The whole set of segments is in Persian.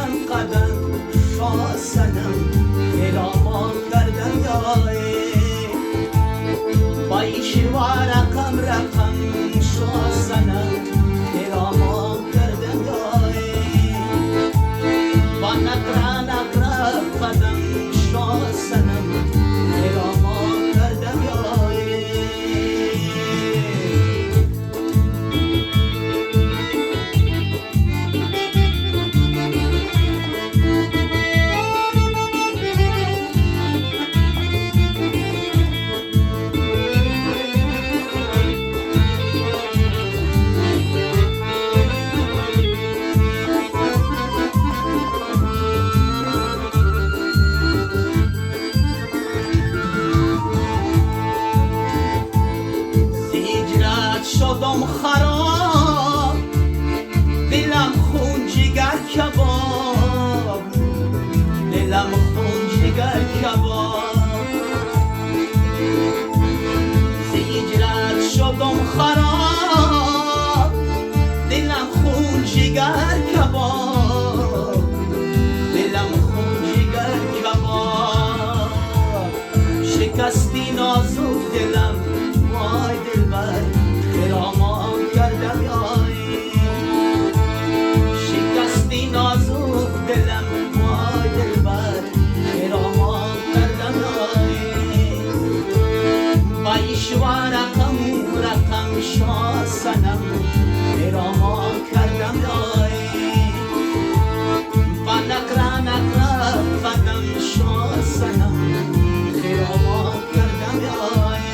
قدم قدم شاسنم الاما کردم یای بایشی و رقم رقم شاسنم الاما کردم یای با نقره نقره قدم شاسنم الاما کردم یای شدم خراب دلم خون جگر کباب دلم خون جگر کباب زیجرت شدم خراب دلم خون جگر کباب دلم خون جگر کباب شکستی نازک دلم وای دلبر الاما کردم یای شکستی نازک دلم وای دلبر الاما کردم یای بایش و رقم رقم شاسنم الاما کردم یای با نقره نقره قدم شاسنم الاما کردم یای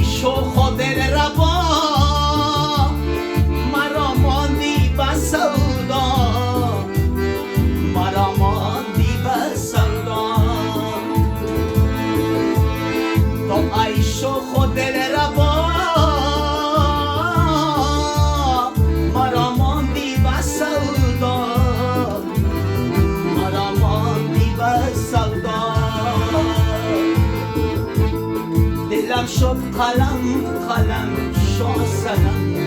شو خود روا مرا ماندی به سودا مرا ماندی به سودا تو ای شو خود روا مرا ماندی به سودا مرا ماندی به سودا دلم شد قلم قلم شاسنم